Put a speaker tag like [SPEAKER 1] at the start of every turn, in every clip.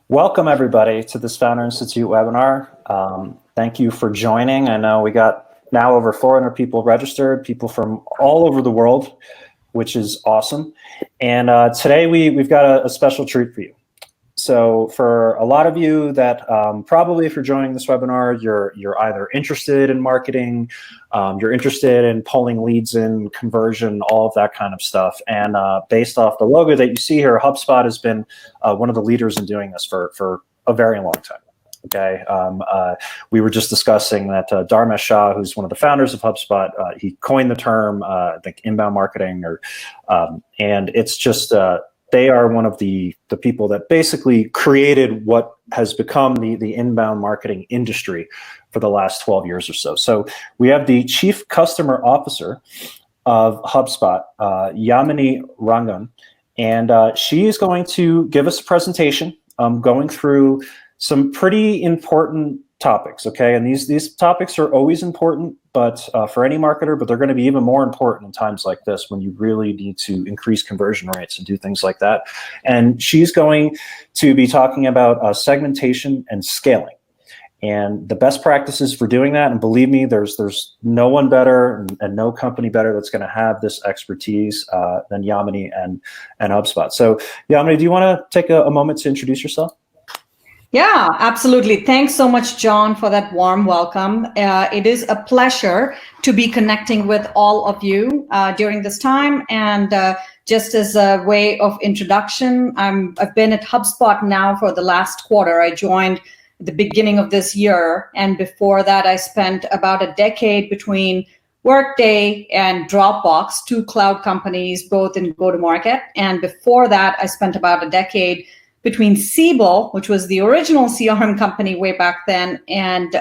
[SPEAKER 1] Welcome everybody to this Founder Institute webinar. Thank you for joining. I know we got now over 400 people registered, people from all over the world, which is awesome. And today we've got a special treat for you. So for a lot of you that probably if you're joining this webinar, you're either interested in marketing, you're interested in pulling leads in, conversion, all of that kind of stuff. And based off the logo that you see here, HubSpot has been one of the leaders in doing this for a very long time. Okay, we were just discussing that Dharmesh Shah, who's one of the founders of HubSpot, he coined the term, I think, inbound marketing, and it's just they are one of the people that basically created what has become the inbound marketing industry for the last 12 years or so. So we have the Chief Customer Officer of HubSpot, Yamini Rangan, and she is going to give us a presentation going through some pretty important topics, okay? And these topics are always important, but for any marketer, but they're going to be even more important in times like this when you really need to increase conversion rates and do things like that. And she's going to be talking about segmentation and scaling and the best practices for doing that. And believe me, there's no one better and no company better that's going to have this expertise than Yamini and HubSpot. So Yamini, do you want to take a moment to introduce yourself?
[SPEAKER 2] Yeah, absolutely. Thanks so much, John, for that warm welcome. It is a pleasure to be connecting with all of you during this time. And just as a way of introduction, I've been at HubSpot now for the last quarter. I joined at the beginning of this year. And before that, I spent about a decade between Workday and Dropbox, two cloud companies, both in go-to-market. And before that, I spent about a decade between Siebel, which was the original CRM company way back then, and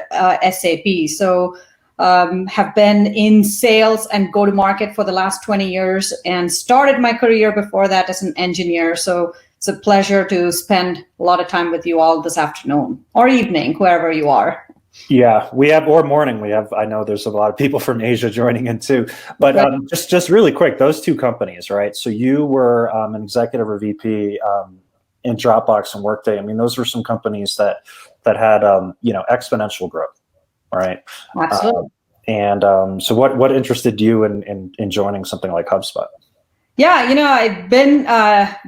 [SPEAKER 2] SAP. So have been in sales and go-to-market for the last 20 years and started my career before that as an engineer. So it's a pleasure to spend a lot of time with you all this afternoon or evening, wherever you are.
[SPEAKER 1] Yeah, or morning. I know there's a lot of people from Asia joining in too. But just really quick, those two companies, right? So you were an executive or VP in Dropbox and Workday. I mean, those were some companies that had exponential growth, right?
[SPEAKER 2] Absolutely.
[SPEAKER 1] So what interested you in joining something like HubSpot?
[SPEAKER 2] Yeah, I've been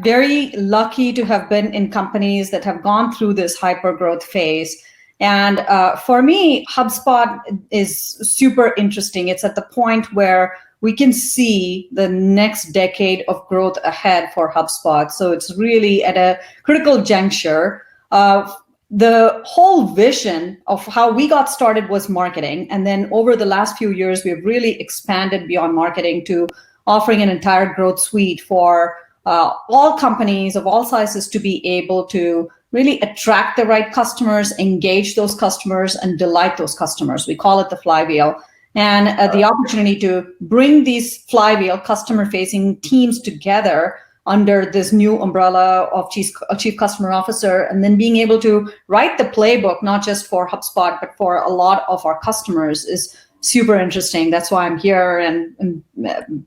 [SPEAKER 2] very lucky to have been in companies that have gone through this hyper growth phase. And for me, HubSpot is super interesting. It's at the point where we can see the next decade of growth ahead for HubSpot. So it's really at a critical juncture. The whole vision of how we got started was marketing. And then over the last few years, we've really expanded beyond marketing to offering an entire growth suite for all companies of all sizes to be able to really attract the right customers, engage those customers, and delight those customers. We call it the flywheel. And the opportunity to bring these flywheel customer-facing teams together under this new umbrella of Chief Customer Officer, and then being able to write the playbook, not just for HubSpot, but for a lot of our customers is super interesting. That's why I'm here and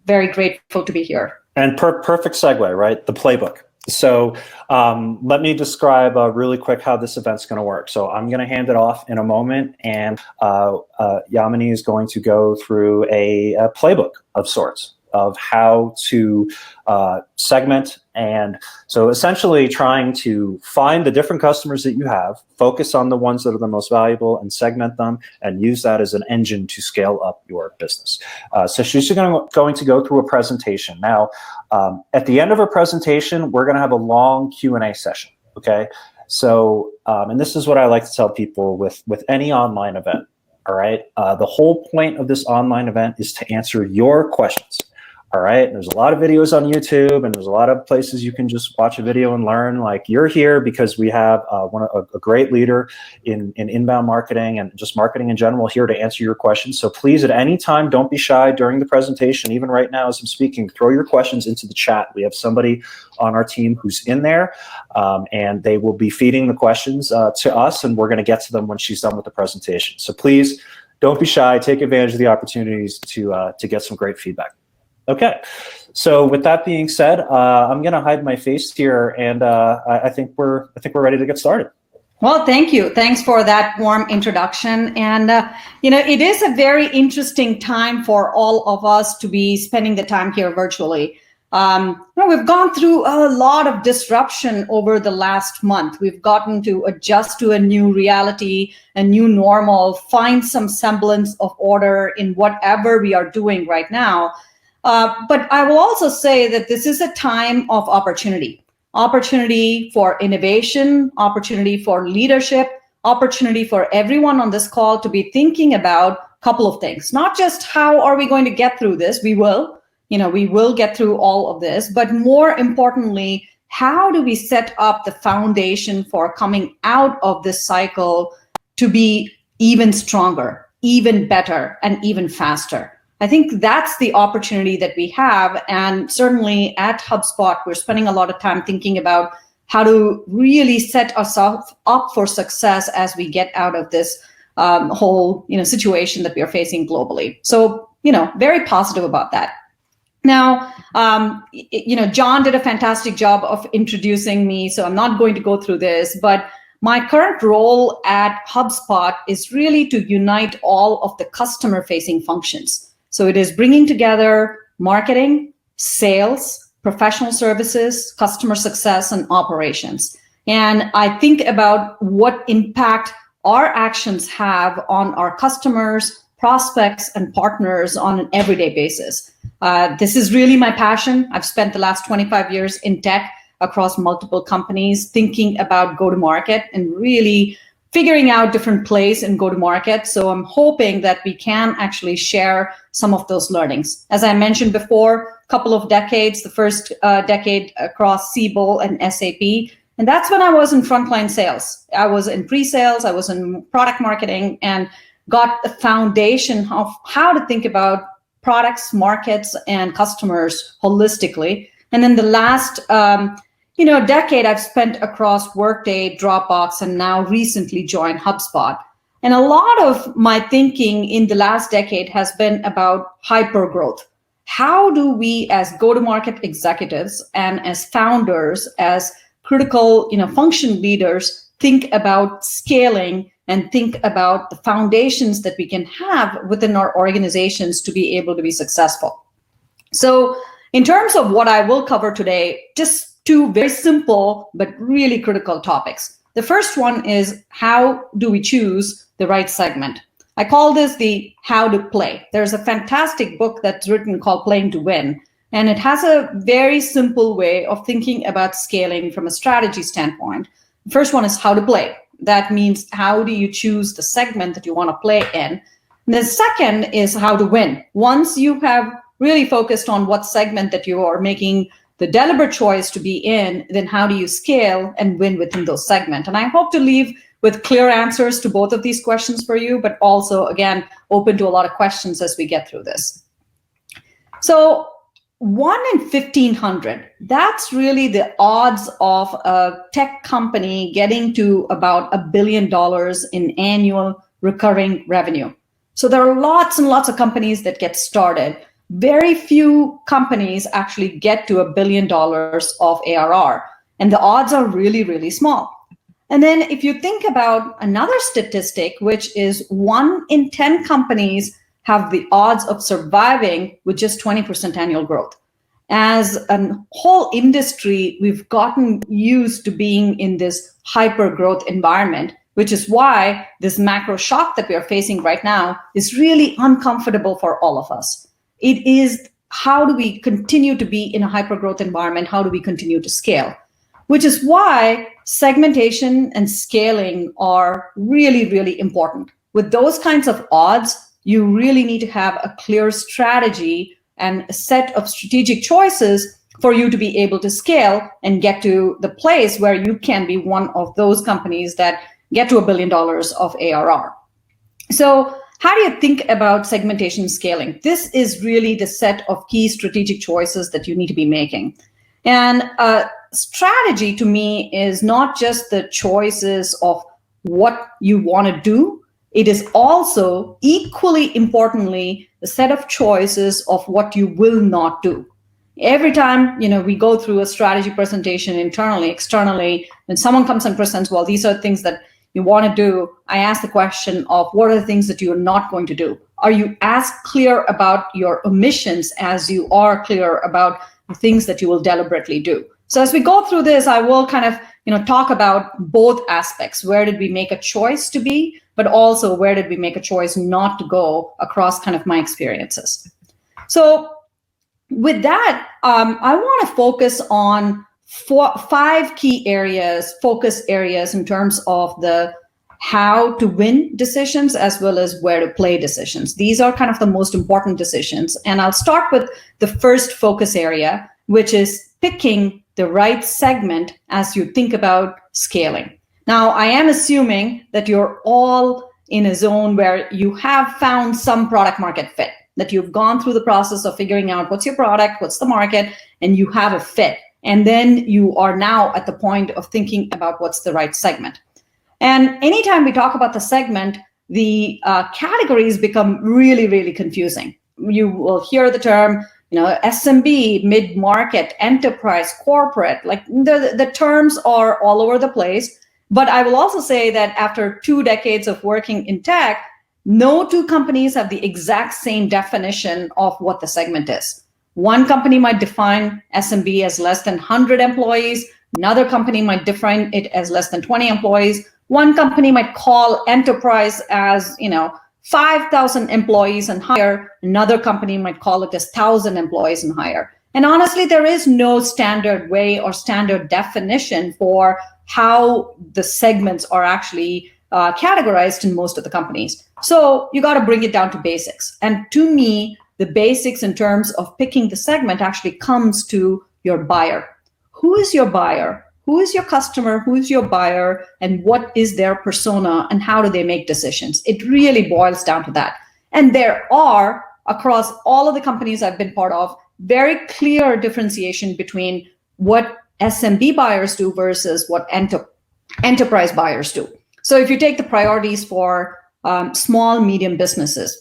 [SPEAKER 2] very grateful to be here.
[SPEAKER 1] And perfect segue, right? The playbook. So let me describe really quick how this event's going to work. So I'm going to hand it off in a moment, and Yamini is going to go through a playbook of sorts of how to segment. And so essentially trying to find the different customers that you have, focus on the ones that are the most valuable and segment them and use that as an engine to scale up your business. So she's going to go through a presentation. Now, at the end of her presentation, we're going to have a long Q&A session, okay? So, and this is what I like to tell people with any online event, all right? The whole point of this online event is to answer your questions. All right, there's a lot of videos on YouTube and there's a lot of places you can just watch a video and learn. Like, you're here because we have a great leader in inbound marketing and just marketing in general here to answer your questions. So please, at any time, don't be shy during the presentation. Even right now as I'm speaking, throw your questions into the chat. We have somebody on our team who's in there and they will be feeding the questions to us, and we're going to get to them when she's done with the presentation. So please don't be shy. Take advantage of the opportunities to get some great feedback. Okay, So with that being said, I'm going to hide my face here, and I think we're ready to get started.
[SPEAKER 2] Well, thank you. Thanks for that warm introduction. And, it is a very interesting time for all of us to be spending the time here virtually. We've gone through a lot of disruption over the last month. We've gotten to adjust to a new reality, a new normal, find some semblance of order in whatever we are doing right now. But I will also say that this is a time of opportunity for innovation, opportunity for leadership, opportunity for everyone on this call to be thinking about a couple of things. Not just how are we going to get through this? We will get through all of this, but more importantly, how do we set up the foundation for coming out of this cycle to be even stronger, even better, and even faster? I think that's the opportunity that we have. And certainly at HubSpot, we're spending a lot of time thinking about how to really set ourselves up for success as we get out of this whole situation that we are facing globally. So, very positive about that. Now, John did a fantastic job of introducing me, so I'm not going to go through this, but my current role at HubSpot is really to unite all of the customer-facing functions. So it is bringing together marketing, sales, professional services, customer success, and operations. And I think about what impact our actions have on our customers, prospects, and partners on an everyday basis. This is really my passion. I've spent the last 25 years in tech across multiple companies thinking about go-to-market and really figuring out different plays in go-to-market. So I'm hoping that we can actually share some of those learnings. As I mentioned before, a couple of decades, the first decade across Siebel and SAP, and that's when I was in frontline sales. I was in pre-sales, I was in product marketing, and got the foundation of how to think about products, markets, and customers holistically. And then the last decade I've spent across Workday, Dropbox, and now recently joined HubSpot. And a lot of my thinking in the last decade has been about hypergrowth. How do we as go-to-market executives and as founders, as critical function leaders, think about scaling and think about the foundations that we can have within our organizations to be able to be successful? So in terms of what I will cover today, just two very simple but really critical topics. The first one is, how do we choose the right segment? I call this the how to play. There's a fantastic book that's written called Playing to Win, and it has a very simple way of thinking about scaling from a strategy standpoint. The first one is how to play. That means how do you choose the segment that you want to play in? And the second is how to win. Once you have really focused on what segment that you are making the deliberate choice to be in, then how do you scale and win within those segments? And I hope to leave with clear answers to both of these questions for you, but also, again, open to a lot of questions as we get through this. So 1 in 1,500, that's really the odds of a tech company getting to about $1 billion in annual recurring revenue. So there are lots and lots of companies that get started. Very few companies actually get to $1 billion of ARR, and the odds are really, really small. And then if you think about another statistic, which is 1 in 10 companies have the odds of surviving with just 20% annual growth. As a whole industry, we've gotten used to being in this hyper growth environment, which is why this macro shock that we are facing right now is really uncomfortable for all of us. It is, how do we continue to be in a hyper-growth environment? How do we continue to scale? Which is why segmentation and scaling are really, really important. With those kinds of odds, you really need to have a clear strategy and a set of strategic choices for you to be able to scale and get to the place where you can be one of those companies that get to $1 billion of ARR. So how do you think about segmentation scaling? This is really the set of key strategic choices that you need to be making. And strategy to me is not just the choices of what you want to do. It is also equally importantly the set of choices of what you will not do. Every time, we go through a strategy presentation internally, externally, when someone comes and presents, well, these are things that you want to do, I ask the question of what are the things that you're not going to do? Are you as clear about your omissions as you are clear about the things that you will deliberately do? So as we go through this, I will kind of, talk about both aspects. Where did we make a choice to be, but also where did we make a choice not to go across kind of my experiences? So with that, I want to focus on five key areas, focus areas in terms of the how to win decisions as well as where to play decisions. These are kind of the most important decisions. And I'll start with the first focus area, which is picking the right segment as you think about scaling. Now, I am assuming that you're all in a zone where you have found some product market fit, that you've gone through the process of figuring out what's your product, what's the market, and you have a fit. And then you are now at the point of thinking about what's the right segment. And anytime we talk about the segment, the categories become really, really confusing. You will hear the term, SMB, mid-market, enterprise, corporate, like the terms are all over the place. But I will also say that after 2 decades of working in tech, no two companies have the exact same definition of what the segment is. One company might define SMB as less than 100 employees. Another company might define it as less than 20 employees. One company might call enterprise as, 5,000 employees and higher. Another company might call it as 1,000 employees and higher. And honestly, there is no standard way or standard definition for how the segments are actually categorized in most of the companies. So you got to bring it down to basics. And to me, the basics in terms of picking the segment actually comes to your buyer. Who is your buyer? Who is your customer? Who is your buyer? And what is their persona? And how do they make decisions? It really boils down to that. And there are, across all of the companies I've been part of, very clear differentiation between what SMB buyers do versus what enterprise buyers do. So if you take the priorities for small, medium businesses,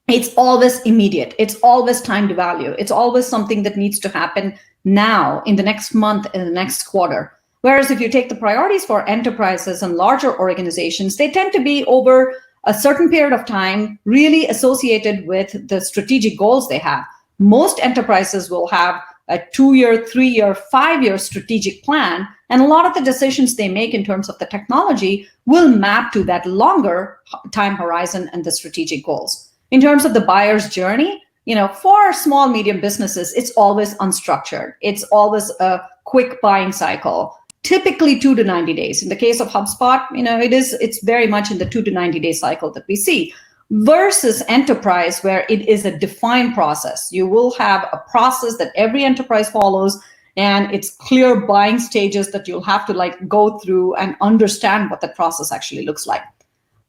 [SPEAKER 2] it's always immediate. It's always time to value. It's always something that needs to happen now, in the next month, in the next quarter. Whereas if you take the priorities for enterprises and larger organizations, they tend to be over a certain period of time, really associated with the strategic goals they have. Most enterprises will have a 2-year, 3-year, 5-year strategic plan. And a lot of the decisions they make in terms of the technology will map to that longer time horizon and the strategic goals. In terms of the buyer's journey, for small, medium businesses, it's always unstructured. It's always a quick buying cycle, typically 2 to 90 days. In the case of HubSpot, it's very much in the 2 to 90 day cycle that we see. Versus enterprise, where it is a defined process. You will have a process that every enterprise follows, and it's clear buying stages that you'll have to go through and understand what that process actually looks like.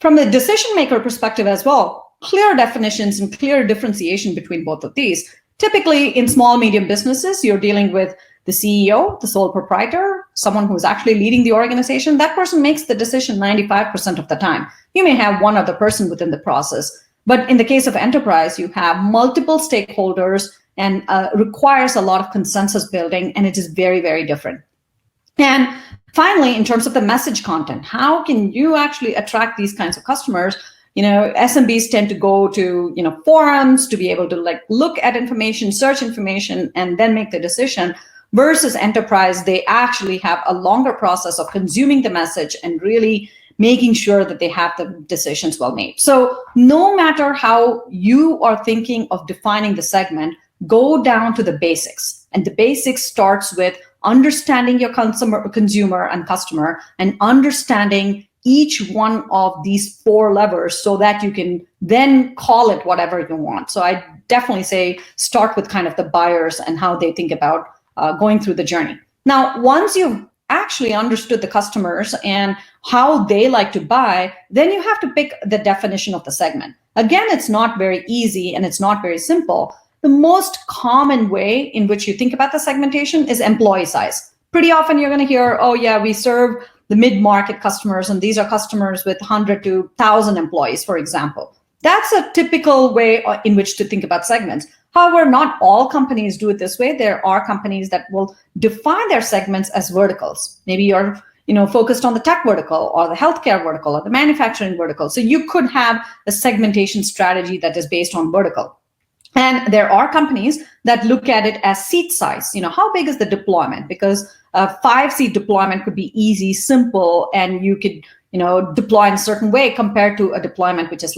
[SPEAKER 2] From the decision maker perspective as well, clear definitions and clear differentiation between both of these. Typically in small, medium businesses, you're dealing with the CEO, the sole proprietor, someone who's actually leading the organization. That person makes the decision 95% of the time. You may have one other person within the process, but in the case of enterprise, you have multiple stakeholders and requires a lot of consensus building, and it is very, very different. And finally, in terms of the message content, how can you actually attract these kinds of customers? SMBs tend to go to, forums to be able to look at information, search information, and then make the decision. Versus enterprise, they actually have a longer process of consuming the message and really making sure that they have the decisions well made. So no matter how you are thinking of defining the segment, go down to the basics. And the basics starts with understanding your consumer and customer, and understanding each one of these 4 levers so that you can then call it whatever you want. So I definitely say start with kind of the buyers and how they think about going through the journey. Now, once you've actually understood the customers and how they like to buy, then you have to pick the definition of the segment. Again, it's not very easy and it's not very simple. The most common way in which you think about the segmentation is employee size. Pretty often you're going to hear, oh yeah, we serve the mid-market customers, and these are customers with 100 to 1,000 employees, for example. That's a typical way in which to think about segments. However, not all companies do it this way. There are companies that will define their segments as verticals. Maybe you're focused on the tech vertical or the healthcare vertical or the manufacturing vertical. So you could have a segmentation strategy that is based on vertical. And there are companies that look at it as seat size. How big is the deployment? Because a 5-seat deployment could be easy, simple, and you could deploy in a certain way compared to a deployment which is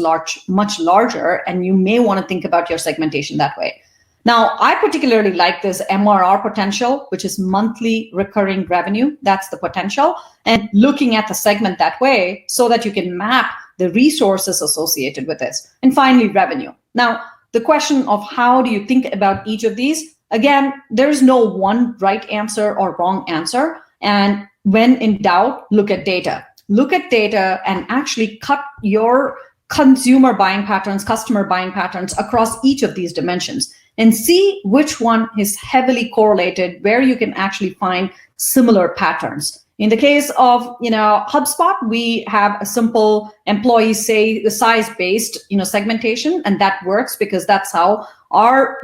[SPEAKER 2] much larger, and you may want to think about your segmentation that way. Now, I particularly like this MRR potential, which is monthly recurring revenue. That's the potential. And looking at the segment that way so that you can map the resources associated with this. And finally, revenue. Now, the question of how do you think about each of these? Again, there's no one right answer or wrong answer. And when in doubt, look at data. Look at data and actually cut your consumer buying patterns, customer buying patterns across each of these dimensions and see which one is heavily correlated, where you can actually find similar patterns. In the case of HubSpot, we have a simple employee size-based segmentation, and that works because that's how our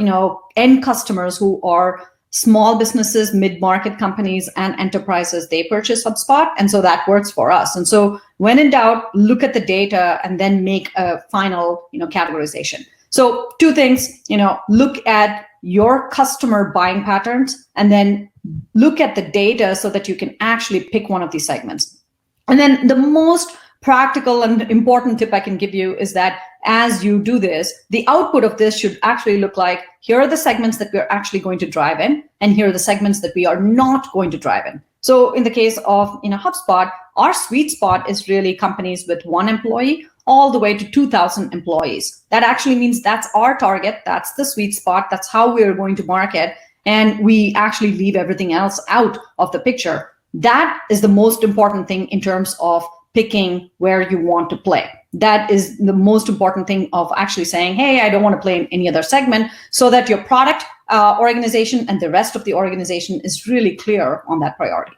[SPEAKER 2] end customers who are small businesses, mid-market companies, and enterprises, they purchase HubSpot, and so that works for us. And so when in doubt, look at the data and then make a final categorization. So two things, look at your customer buying patterns and then look at the data so that you can actually pick one of these segments. And then the most practical and important tip I can give you is that as you do this, the output of this should actually look like, here are the segments that we're actually going to drive in, and here are the segments that we are not going to drive in. So in the case of HubSpot, our sweet spot is really companies with 1 employee all the way to 2,000 employees. That actually means that's our target, that's the sweet spot, that's how we're going to market, and we actually leave everything else out of the picture. That is the most important thing in terms of picking where you want to play. That is the most important thing of actually saying, hey, I don't want to play in any other segment, so that your product organization and the rest of the organization is really clear on that priority.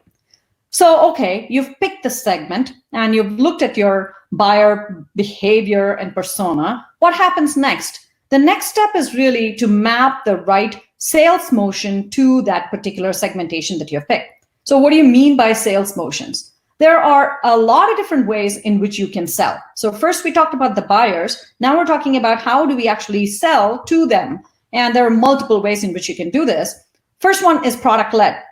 [SPEAKER 2] So, okay, you've picked the segment and you've looked at your buyer behavior and persona. What happens next? The next step is really to map the right sales motion to that particular segmentation that you have picked. So what do you mean by sales motions? There are a lot of different ways in which you can sell. So first we talked about the buyers. Now we're talking about how do we actually sell to them? And there are multiple ways in which you can do this. First one is product-led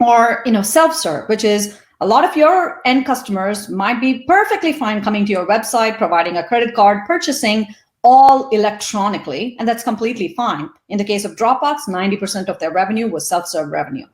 [SPEAKER 2] or self-serve, which is a lot of your end customers might be perfectly fine coming to your website, providing a credit card, purchasing all electronically, and that's completely fine. In the case of Dropbox, 90% of their revenue was self-serve revenue.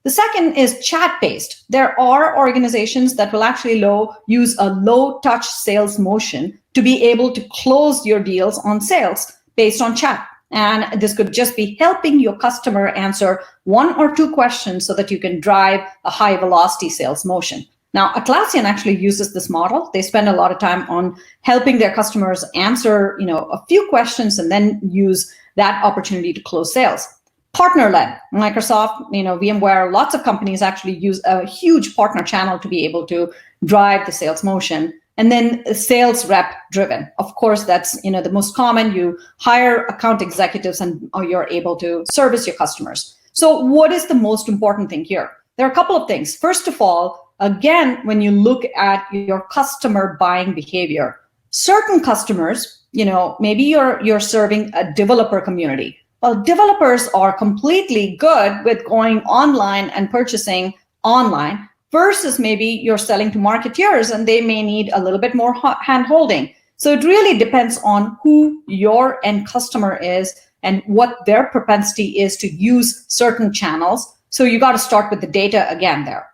[SPEAKER 2] The second is chat-based. There are organizations that will actually use a low-touch sales motion to be able to close your deals on sales based on chat. And this could just be helping your customer answer 1 or 2 questions so that you can drive a high-velocity sales motion. Now, Atlassian actually uses this model. They spend a lot of time on helping their customers answer a few questions and then use that opportunity to close sales. Partner-led, Microsoft, VMware, lots of companies actually use a huge partner channel to be able to drive the sales motion. And then sales rep driven. Of course, that's the most common. You hire account executives and you're able to service your customers. So what is the most important thing here? There are a couple of things. First of all, again, when you look at your customer buying behavior, certain customers, maybe you're serving a developer community. Well, developers are completely good with going online and purchasing online versus maybe you're selling to marketeers and they may need a little bit more hand-holding. So it really depends on who your end customer is and what their propensity is to use certain channels. So you got to start with the data again there.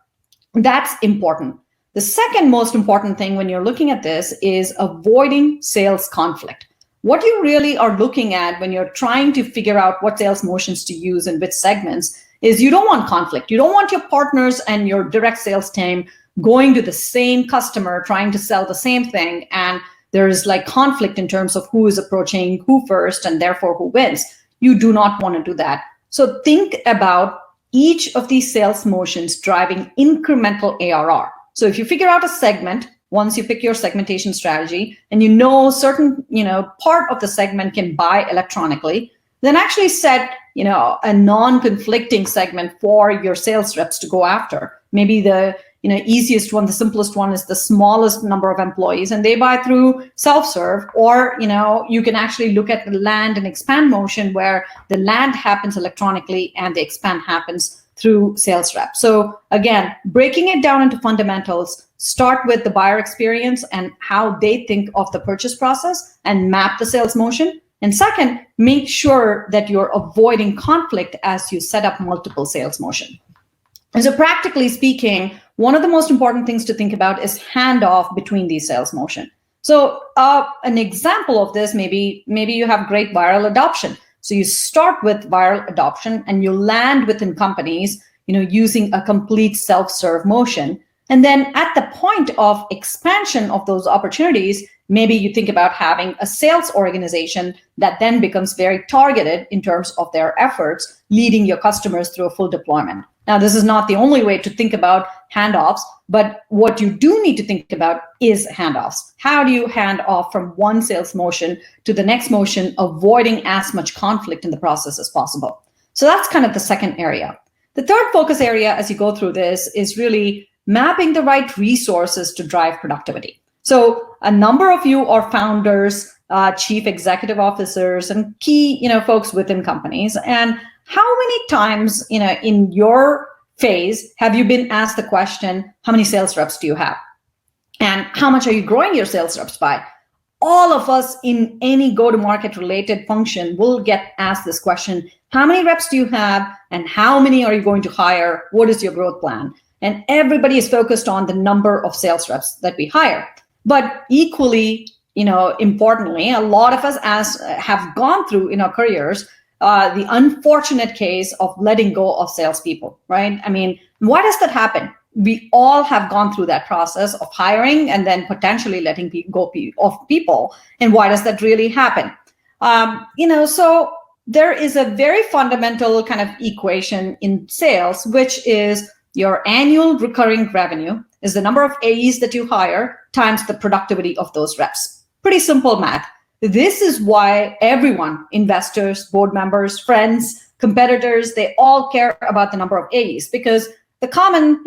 [SPEAKER 2] That's important. The second most important thing when you're looking at this is avoiding sales conflict. What you really are looking at when you're trying to figure out what sales motions to use and which segments is you don't want conflict. You don't want your partners and your direct sales team going to the same customer, trying to sell the same thing, and there's conflict in terms of who is approaching who first and therefore who wins. You do not want to do that. So think about each of these sales motions driving incremental ARR. So if you figure out a segment, once you pick your segmentation strategy and you know certain, part of the segment can buy electronically, then actually set, a non-conflicting segment for your sales reps to go after. Maybe the, easiest one, the simplest one is the smallest number of employees and they buy through self-serve, or, you can actually look at the land and expand motion where the land happens electronically and the expand happens through sales reps. So again, breaking it down into fundamentals, start with the buyer experience and how they think of the purchase process and map the sales motion. And second, make sure that you're avoiding conflict as you set up multiple sales motion. And so practically speaking, one of the most important things to think about is handoff between these sales motion. So an example of this, maybe you have great viral adoption. So you start with viral adoption and you land within companies, using a complete self-serve motion. And then at the point of expansion of those opportunities, maybe you think about having a sales organization that then becomes very targeted in terms of their efforts, leading your customers through a full deployment. Now, this is not the only way to think about handoffs, but what you do need to think about is handoffs. How do you hand off from one sales motion to the next motion, avoiding as much conflict in the process as possible? So that's kind of the second area. The third focus area as you go through this is really mapping the right resources to drive productivity. So a number of you are founders, chief executive officers, and key, folks within companies. And how many times, in your phase have you been asked the question, how many sales reps do you have? And how much are you growing your sales reps by? All of us in any go-to-market related function will get asked this question. How many reps do you have? And how many are you going to hire? What is your growth plan? And everybody is focused on the number of sales reps that we hire. But equally, importantly, a lot of us have gone through in our careers the unfortunate case of letting go of salespeople, right? I mean, why does that happen? We all have gone through that process of hiring and then potentially letting go of people. And why does that really happen? So there is a very fundamental kind of equation in sales, which is your annual recurring revenue is the number of AEs that you hire times the productivity of those reps. Pretty simple math. This is why everyone, investors, board members, friends, competitors, they all care about the number of AEs, because the common,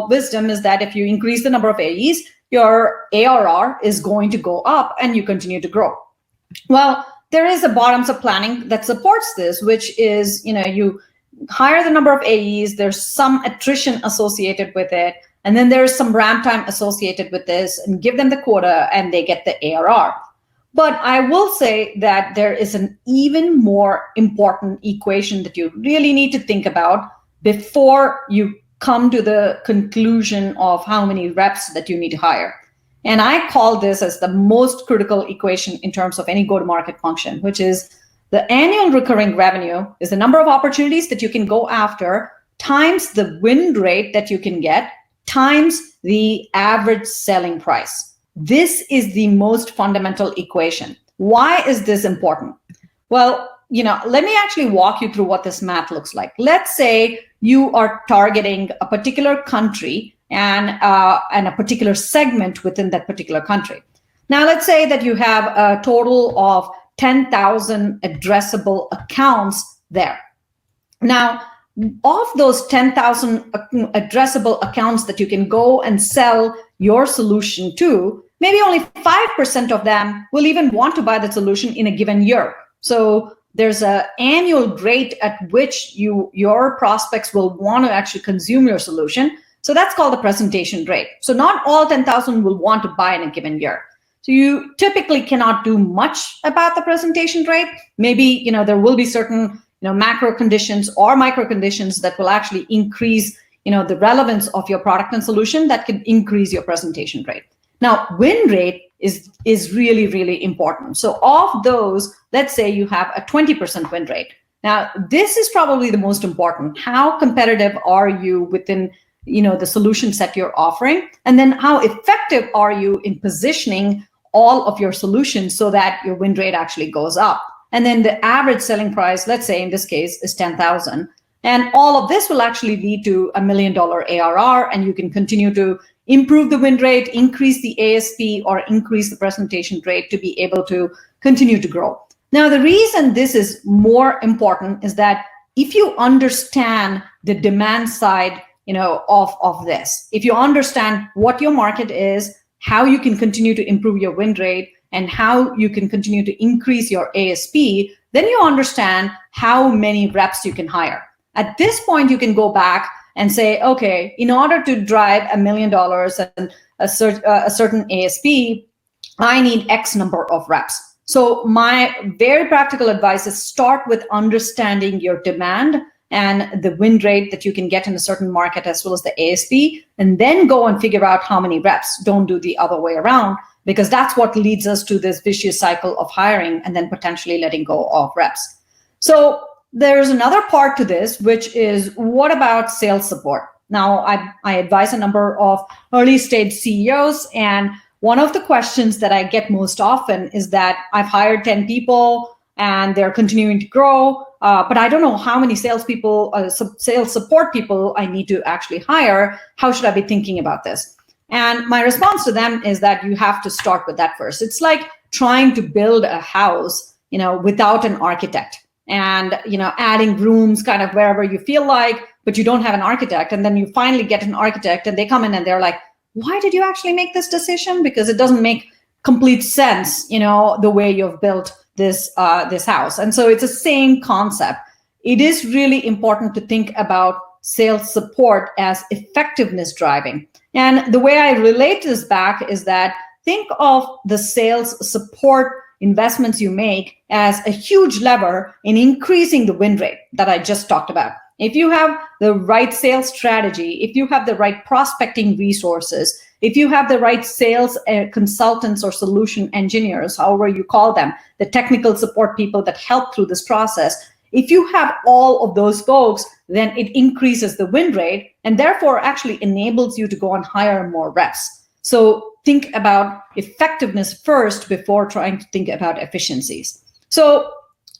[SPEAKER 2] wisdom is that if you increase the number of AEs, your ARR is going to go up and you continue to grow. Well, there is a bottoms-up planning that supports this, which is, you hire the number of AEs, there's some attrition associated with it, and then there's some ramp time associated with this, and give them the quota and they get the ARR. But I will say that there is an even more important equation that you really need to think about before you come to the conclusion of how many reps that you need to hire. And I call this as the most critical equation in terms of any go-to-market function, which is the annual recurring revenue is the number of opportunities that you can go after times the win rate that you can get times the average selling price. This is the most fundamental equation. Why is this important? Well, let me actually walk you through what this math looks like. Let's say you are targeting a particular country and a particular segment within that particular country. Now, let's say that you have a total of 10,000 addressable accounts there. Now, of those 10,000 addressable accounts that you can go and sell your solution to, maybe only 5% of them will even want to buy the solution in a given year. So there's an annual rate at which your prospects will want to actually consume your solution. So that's called the presentation rate. So not all 10,000 will want to buy in a given year. So you typically cannot do much about the presentation rate. Maybe, there will be certain, macro conditions or micro conditions that will actually increase, the relevance of your product and solution that can increase your presentation rate. Now, win rate is really, really important. So of those, let's say you have a 20% win rate. Now, this is probably the most important. How competitive are you within, the solution set you're offering? And then how effective are you in positioning all of your solutions so that your win rate actually goes up? And then the average selling price, let's say in this case, is 10,000. And all of this will actually lead to $1 million ARR, and you can continue to, improve the win rate, increase the ASP, or increase the presentation rate to be able to continue to grow. Now, the reason this is more important is that if you understand the demand side, of this, if you understand what your market is, how you can continue to improve your win rate, and how you can continue to increase your ASP, then you understand how many reps you can hire. At this point, you can go back and say, okay, in order to drive $1 million and a certain ASP, I need X number of reps. So my very practical advice is start with understanding your demand and the win rate that you can get in a certain market as well as the ASP, and then go and figure out how many reps. Don't do the other way around, because that's what leads us to this vicious cycle of hiring and then potentially letting go of reps. So there's another part to this, which is, what about sales support? Now, I advise a number of early stage CEOs, and one of the questions that I get most often is that I've hired 10 people and they're continuing to grow, but I don't know how many salespeople, sales support people I need to actually hire. How should I be thinking about this? And my response to them is that you have to start with that first. It's like trying to build a house, without an architect, and adding rooms kind of wherever you feel like, but you don't have an architect. And then you finally get an architect and they come in and they're like, why did you actually make this decision? Because it doesn't make complete sense, the way you've built this house. And so it's the same concept. It is really important to think about sales support as effectiveness driving. And the way I relate this back is that think of the sales support investments you make as a huge lever in increasing the win rate that I just talked about. If you have the right sales strategy, if you have the right prospecting resources, if you have the right sales consultants or solution engineers, however you call them, the technical support people that help through this process, if you have all of those folks, then it increases the win rate and therefore actually enables you to go and hire more reps. So think about effectiveness first before trying to think about efficiencies. So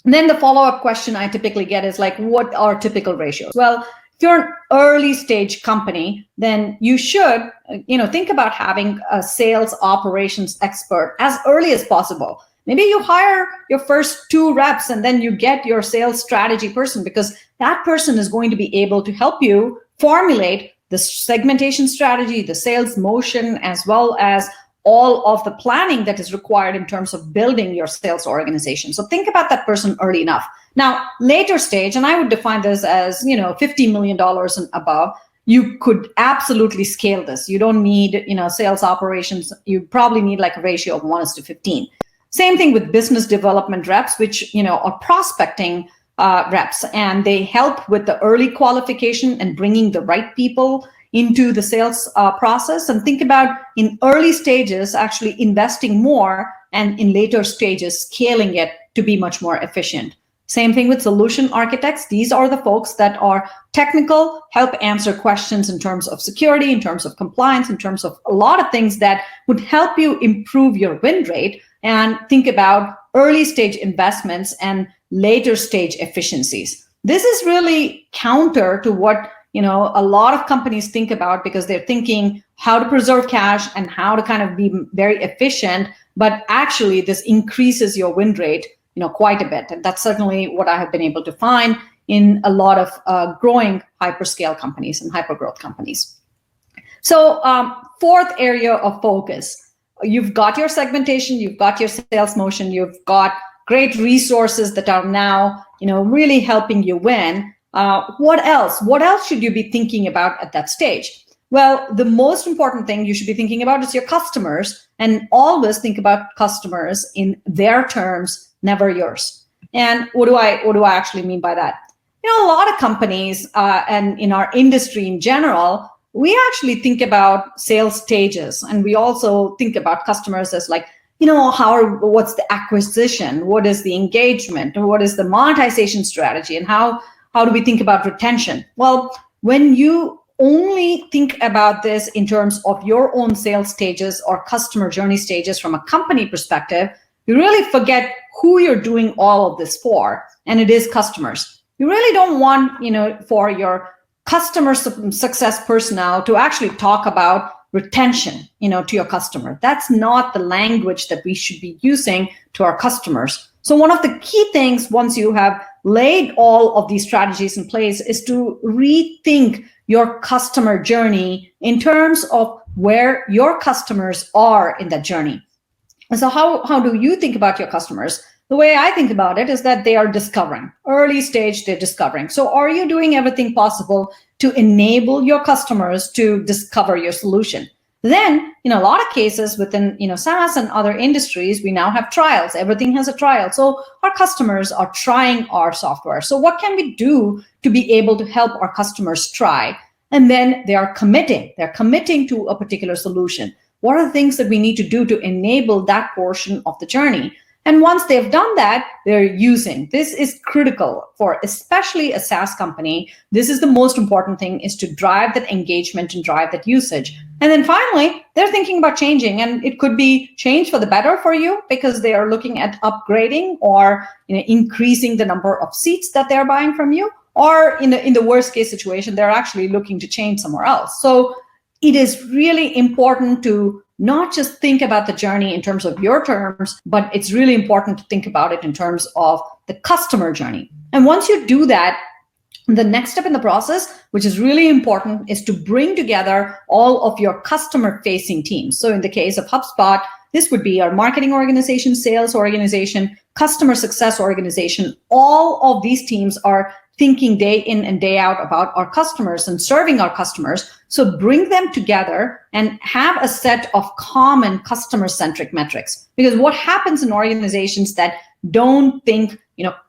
[SPEAKER 2] then the follow-up question I typically get is like, what are typical ratios? Well, if you're an early stage company, then you should, think about having a sales operations expert as early as possible. Maybe you hire your first 2 reps and then you get your sales strategy person, because that person is going to be able to help you formulate the segmentation strategy, the sales motion, as well as all of the planning that is required in terms of building your sales organization. So think about that person early enough. Now, later stage, and I would define this as, $50 million and above, you could absolutely scale this. You don't need, sales operations. You probably need like a ratio of 1:15. Same thing with business development reps, which, are prospecting reps, and they help with the early qualification and bringing the right people into the sales process. And think about in early stages, actually investing more, and in later stages, scaling it to be much more efficient. Same thing with solution architects. These are the folks that are technical, help answer questions in terms of security, in terms of compliance, in terms of a lot of things that would help you improve your win rate. And think about early stage investments and later stage efficiencies. This is really counter to what a lot of companies think about, because they're thinking how to preserve cash and how to kind of be very efficient. But actually, this increases your win rate, quite a bit. And that's certainly what I have been able to find in a lot of growing hyperscale companies and hypergrowth companies. So fourth area of focus. You've got your segmentation, you've got your sales motion, you've got great resources that are now, really helping you win. What else? What else should you be thinking about at that stage? Well, the most important thing you should be thinking about is your customers, and always think about customers in their terms, never yours. And what do I actually mean by that? A lot of companies and in our industry in general, we actually think about sales stages, and we also think about customers as like, what's the acquisition, what is the engagement, what is the monetization strategy, and how do we think about retention? Well, when you only think about this in terms of your own sales stages or customer journey stages from a company perspective, you really forget who you're doing all of this for, and it is customers. You really don't want, for your customer success personnel to actually talk about retention, to your customer. That's not the language that we should be using to our customers. So one of the key things, once you have laid all of these strategies in place, is to rethink your customer journey in terms of where your customers are in that journey. And so how do you think about your customers? The way I think about it is that they are discovering. Early stage, they're discovering. So are you doing everything possible to enable your customers to discover your solution? Then, in a lot of cases within SaaS and other industries, we now have trials. Everything has a trial. So our customers are trying our software. So what can we do to be able to help our customers try? And then they are committing. They're committing to a particular solution. What are the things that we need to do to enable that portion of the journey? And once they've done that, they're using. This is critical for especially a SaaS company. This is the most important thing, is to drive that engagement and drive that usage. And then finally, they're thinking about changing, and it could be change for the better for you because they are looking at upgrading or increasing the number of seats that they're buying from you, or in the worst case situation, they're actually looking to change somewhere else. So it is really important to not just think about the journey in terms of your terms, but it's really important to think about it in terms of the customer journey. And once you do that, the next step in the process, which is really important, is to bring together all of your customer-facing teams. So in the case of HubSpot, this would be our marketing organization, sales organization, customer success organization. All of these teams are thinking day in and day out about our customers and serving our customers. So bring them together and have a set of common customer-centric metrics. Because what happens in organizations that don't think,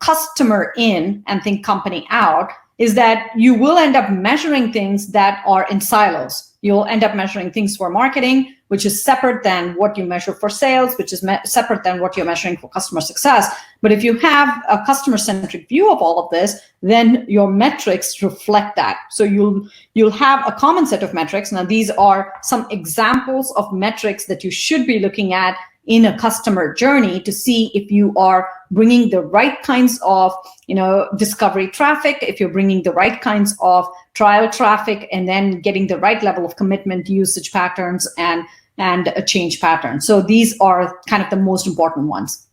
[SPEAKER 2] customer in and think company out, is that you will end up measuring things that are in silos. You'll end up measuring things for marketing, which is separate than what you measure for sales, which is separate than what you're measuring for customer success. But if you have a customer-centric view of all of this, then your metrics reflect that. So you'll have a common set of metrics. Now, these are some examples of metrics that you should be looking at in a customer journey to see if you are bringing the right kinds of discovery traffic, if you're bringing the right kinds of trial traffic, and then getting the right level of commitment, usage patterns, and a change pattern. So these are kind of the most important ones.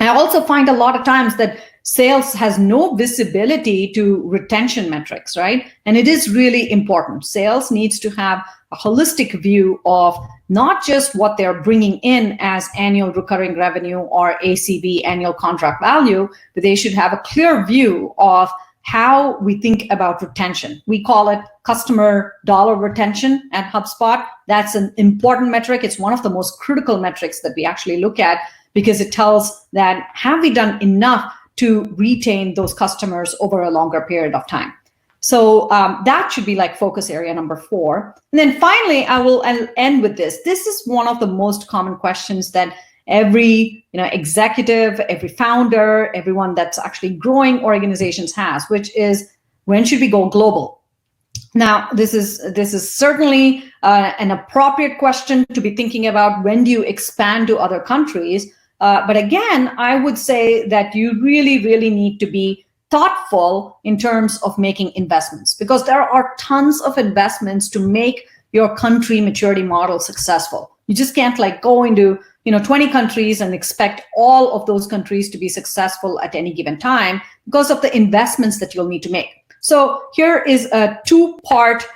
[SPEAKER 2] I also find a lot of times that sales has no visibility to retention metrics, right? And it is really important. Sales needs to have a holistic view of not just what they're bringing in as annual recurring revenue or ACV, annual contract value, but they should have a clear view of how we think about retention. We call it customer dollar retention at HubSpot. That's an important metric. It's one of the most critical metrics that we actually look at, because it tells that have we done enough to retain those customers over a longer period of time. So that should be like focus area number 4. And then finally, I'll end with this. This is one of the most common questions that every executive, every founder, everyone that's actually growing organizations has, which is, when should we go global? Now, this is certainly an appropriate question to be thinking about. When do you expand to other countries? But again, I would say that you really, really need to be thoughtful in terms of making investments, because there are tons of investments to make your country maturity model successful. You just can't go into 20 countries and expect all of those countries to be successful at any given time because of the investments that you'll need to make. So here is a 2-part,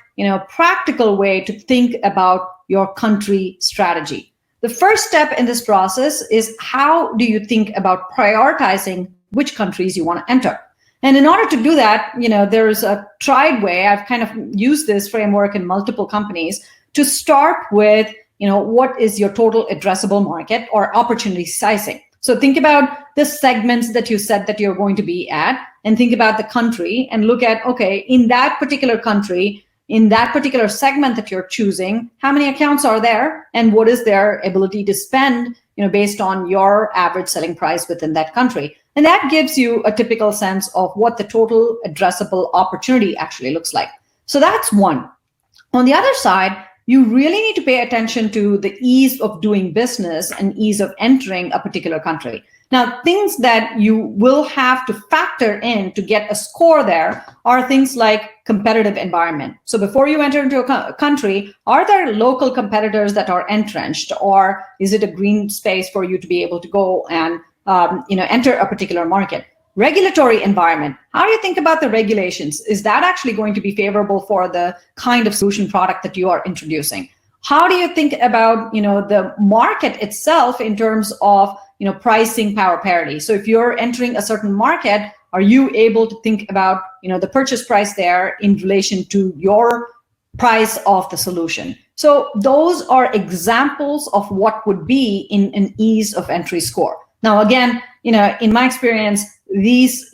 [SPEAKER 2] practical way to think about your country strategy. The first step in this process is, how do you think about prioritizing which countries you want to enter? And in order to do that, there's a tried way. I've kind of used this framework in multiple companies to start with, what is your total addressable market or opportunity sizing? So think about the segments that you said that you're going to be at, and think about the country and look at, okay, in that particular country, in that particular segment that you're choosing, how many accounts are there, and what is their ability to spend, based on your average selling price within that country. And that gives you a typical sense of what the total addressable opportunity actually looks like. So that's one. On the other side, you really need to pay attention to the ease of doing business and ease of entering a particular country. Now, things that you will have to factor in to get a score there are things like competitive environment. So before you enter into a country, are there local competitors that are entrenched, or is it a green space for you to be able to go and enter a particular market? Regulatory environment. How do you think about the regulations? Is that actually going to be favorable for the kind of solution product that you are introducing? How do you think about the market itself in terms of pricing power parity? So if you're entering a certain market, are you able to think about the purchase price there in relation to your price of the solution? So those are examples of what would be in an ease of entry score. Now, again, in my experience, these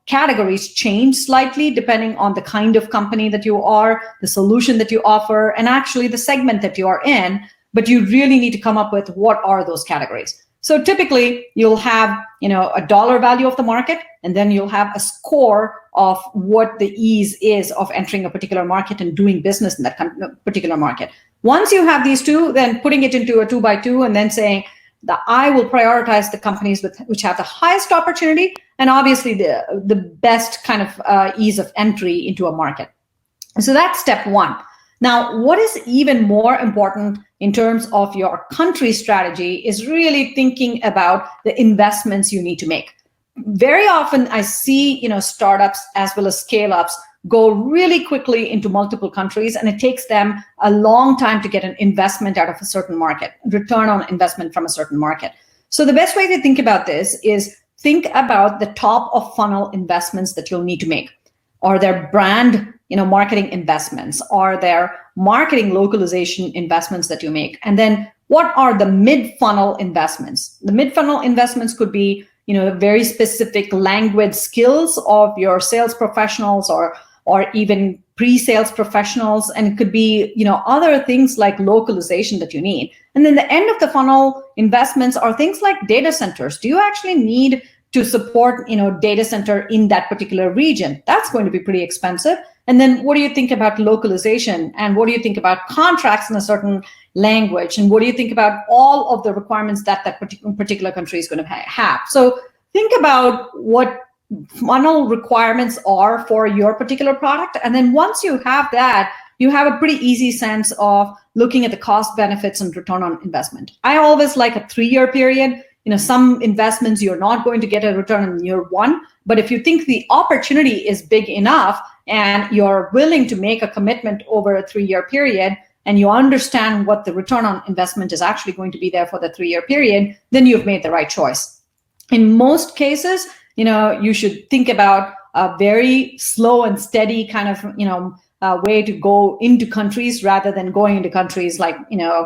[SPEAKER 2] categories change slightly depending on the kind of company that you are, the solution that you offer, and actually the segment that you are in. But you really need to come up with what are those categories. So typically, you'll have a dollar value of the market, and then you'll have a score of what the ease is of entering a particular market and doing business in that particular market. Once you have these two, then putting it into a 2x2 and then saying that I will prioritize the companies which have the highest opportunity and obviously the best kind of ease of entry into a market. So that's step one. Now, what is even more important in terms of your country strategy is really thinking about the investments you need to make. Very often I see startups as well as scale-ups go really quickly into multiple countries, and it takes them a long time to get an investment out of a certain market, return on investment from a certain market. So the best way to think about this is think about the top of funnel investments that you'll need to make. Are there brand marketing investments? Are there marketing localization investments that you make? And then what are the mid-funnel investments? The mid-funnel investments could be very specific language skills of your sales professionals or even pre-sales professionals, and it could be other things like localization that you need. And then the end of the funnel investments are things like data centers. Do you actually need to support data center in that particular region? That's going to be pretty expensive. And then what do you think about localization, and what do you think about contracts in a certain language, and what do you think about all of the requirements that particular country is going to have? So think about what funnel requirements are for your particular product. And then once you have that, you have a pretty easy sense of looking at the cost benefits and return on investment. I always like a 3-year period. Some investments you're not going to get a return in year one, but if you think the opportunity is big enough and you're willing to make a commitment over a 3-year period, and you understand what the return on investment is actually going to be there for the 3-year period, then you've made the right choice. In most cases, you should think about a very slow and steady kind of, way to go into countries rather than going into countries like,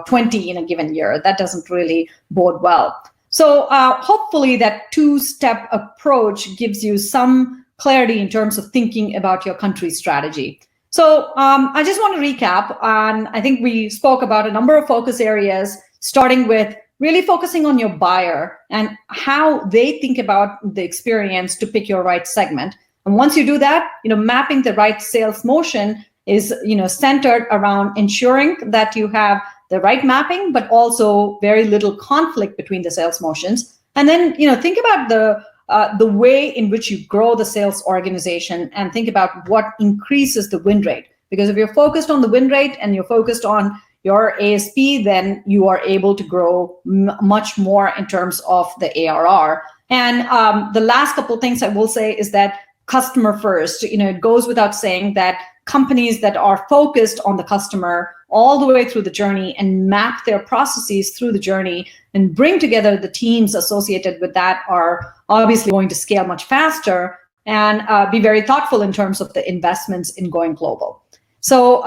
[SPEAKER 2] 20 in a given year. That doesn't really bode well. So hopefully that 2-step approach gives you some clarity in terms of thinking about your country strategy. So I just want to recap, and I think we spoke about a number of focus areas, starting with really focusing on your buyer and how they think about the experience to pick your right segment. And once you do that, mapping the right sales motion is, centered around ensuring that you have the right mapping, but also very little conflict between the sales motions. And then, think about the way in which you grow the sales organization, and think about what increases the win rate. Because if you're focused on the win rate and you're focused on your ASP, then you are able to grow much more in terms of the ARR. And the last couple of things I will say is that customer first. It goes without saying that companies that are focused on the customer all the way through the journey and map their processes through the journey and bring together the teams associated with that are obviously going to scale much faster and be very thoughtful in terms of the investments in going global. So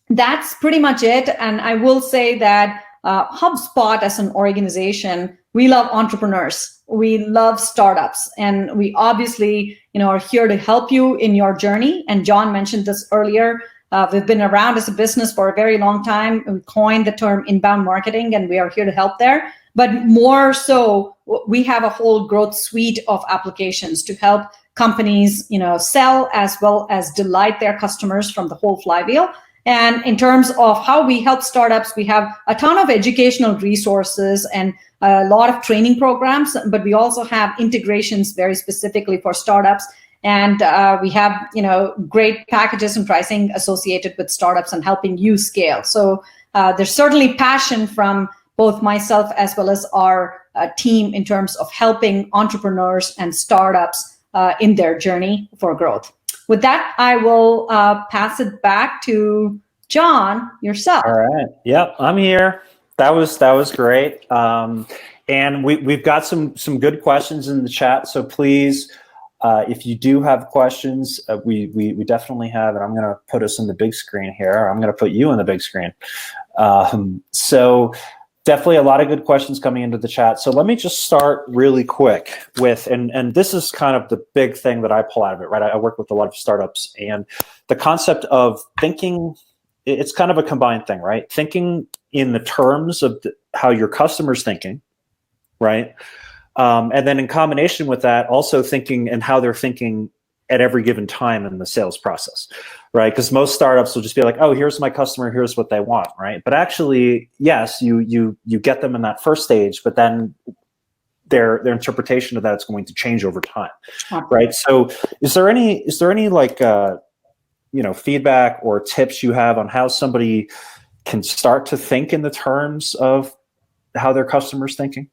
[SPEAKER 2] that's pretty much it. And I will say that HubSpot as an organization, we love entrepreneurs. We love startups, and we obviously, are here to help you in your journey. And John mentioned this earlier. We've been around as a business for a very long time. We coined the term inbound marketing, and we are here to help there. But more so, we have a whole growth suite of applications to help companies, sell as well as delight their customers from the whole flywheel. And in terms of how we help startups, we have a ton of educational resources and a lot of training programs, but we also have integrations very specifically for startups. And we have, great packages and pricing associated with startups and helping you scale. So there's certainly passion from both myself as well as our team in terms of helping entrepreneurs and startups in their journey for growth. With that, I will pass it back to John, yourself.
[SPEAKER 1] All right. Yep, I'm here. That was great. And we've got some good questions in the chat. So please, if you do have questions, we definitely have, and I'm going to put us in the big screen here. I'm going to put you in the big screen. So definitely a lot of good questions coming into the chat. So let me just start really quick with, and this is kind of the big thing that I pull out of it, right? I work with a lot of startups, and the concept of thinking, it's kind of a combined thing, right? Thinking in the terms of how your customer's thinking, right? And then in combination with that, also thinking and how they're thinking at every given time in the sales process, right? Because most startups will just be like, oh, here's my customer, here's what they want, right? But actually, yes, you get them in that first stage, but then their interpretation of that is going to change over time, right? So is there any like feedback or tips you have on how somebody can start to think in the terms of how their customer's thinking?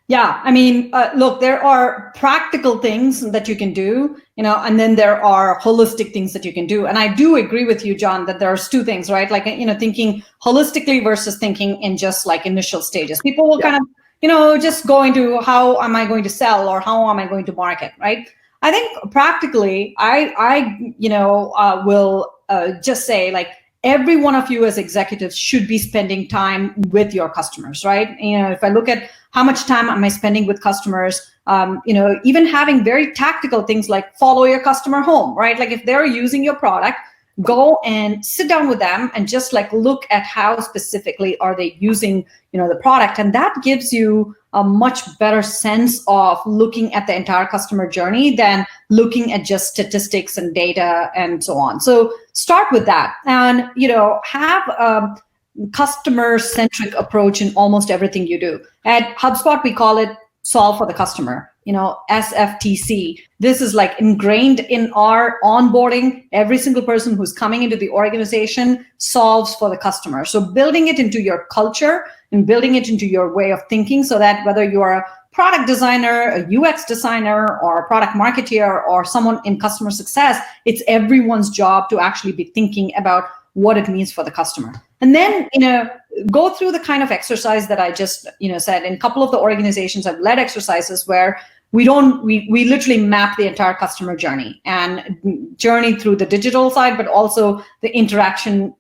[SPEAKER 2] Yeah, I mean, look, there are practical things that you can do, and then there are holistic things that you can do. And I do agree with you, John, that there's two things, right? Like, thinking holistically versus thinking in just like initial stages. People will kind of, just go into how am I going to sell or how am I going to market, right? I think practically, I will just say, like, every one of you as executives should be spending time with your customers, right? If I look at how much time am I spending with customers, even having very tactical things like follow your customer home, right? Like if they're using your product, go and sit down with them and just like look at how specifically are they using, the product. And that gives you a much better sense of looking at the entire customer journey than looking at just statistics and data and so on. So start with that and, have a customer-centric approach in almost everything you do. At HubSpot, we call it solve for the customer, SFTC. This is like ingrained in our onboarding. Every single person who's coming into the organization solves for the customer. So building it into your culture and building it into your way of thinking so that whether you are a product designer, a UX designer, or a product marketer, or someone in customer success, it's everyone's job to actually be thinking about what it means for the customer. And then, go through the kind of exercise that I just, said. In a couple of the organizations, I've led exercises where we literally map the entire customer journey and journey through the digital side, but also the interaction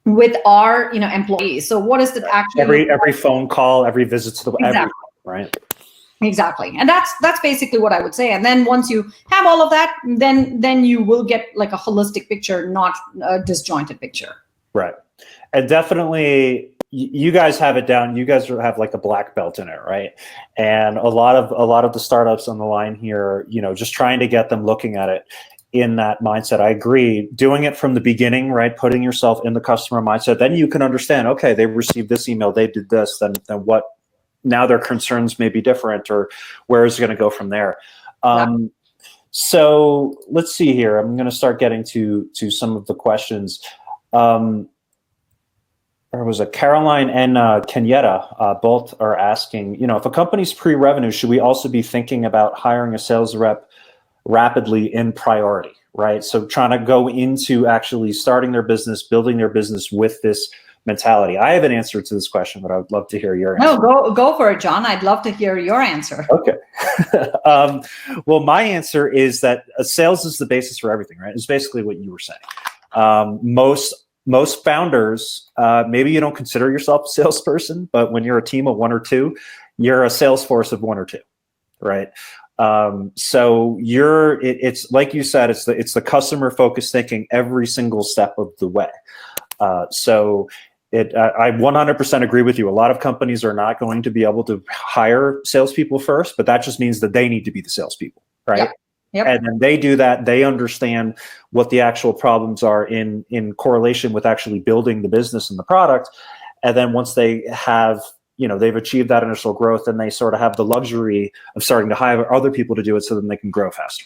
[SPEAKER 2] with our, employees. So what is the actually
[SPEAKER 1] every phone call, every visit to the
[SPEAKER 2] exactly.
[SPEAKER 1] Right?
[SPEAKER 2] Exactly. And that's basically what I would say. And then once you have all of that, then you will get like a holistic picture, not a disjointed picture.
[SPEAKER 1] Right. And definitely you guys have it down. You guys have like a black belt in it, right? And a lot of the startups on the line here, just trying to get them looking at it in that mindset. I agree. Doing it from the beginning, right? Putting yourself in the customer mindset, then you can understand, okay, they received this email, they did this, then what? Now their concerns may be different, or where is it going to go from there? So let's see here. I'm going to start getting to some of the questions. There was a Caroline and Kenyetta, both are asking, if a company's pre-revenue, should we also be thinking about hiring a sales rep rapidly in priority, right? So trying to go into actually starting their business, building their business with this mentality. I have an answer to this question, but I would love to hear your answer.
[SPEAKER 2] No, go for it, John. I'd love to hear your answer.
[SPEAKER 1] Okay. Well, my answer is that sales is the basis for everything, right? It's basically what you were saying. Most founders, maybe you don't consider yourself a salesperson, but when you're a team of one or two, you're a sales force of one or two, right? So it's like you said, it's the customer focused thinking every single step of the way. So I 100% agree with you. A lot of companies are not going to be able to hire salespeople first, but that just means that they need to be the salespeople, right?
[SPEAKER 2] Yep.
[SPEAKER 1] And then they do that. They understand what the actual problems are in correlation with actually building the business and the product. And then once they have, they've achieved that initial growth, and they sort of have the luxury of starting to hire other people to do it, so then they can grow faster.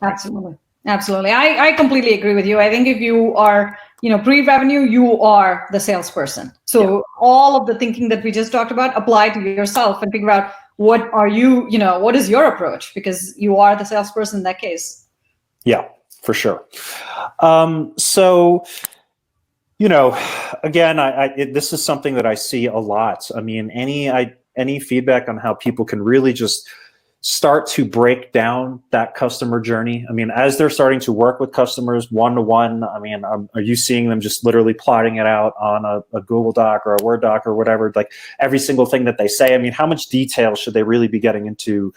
[SPEAKER 2] Absolutely. Absolutely. I completely agree with you. I think if you are, pre-revenue, you are the salesperson. So all of the thinking that we just talked about, apply to yourself and figure out what are you, what is your approach, because you are the salesperson in that case.
[SPEAKER 1] Yeah, for sure. So, again, this is something that I see a lot. I mean, any feedback on how people can really just start to break down that customer journey? I mean, as they're starting to work with customers one-to-one, I mean, are you seeing them just literally plotting it out on a Google Doc or a Word doc or whatever, like every single thing that they say? I mean, how much detail should they really be getting into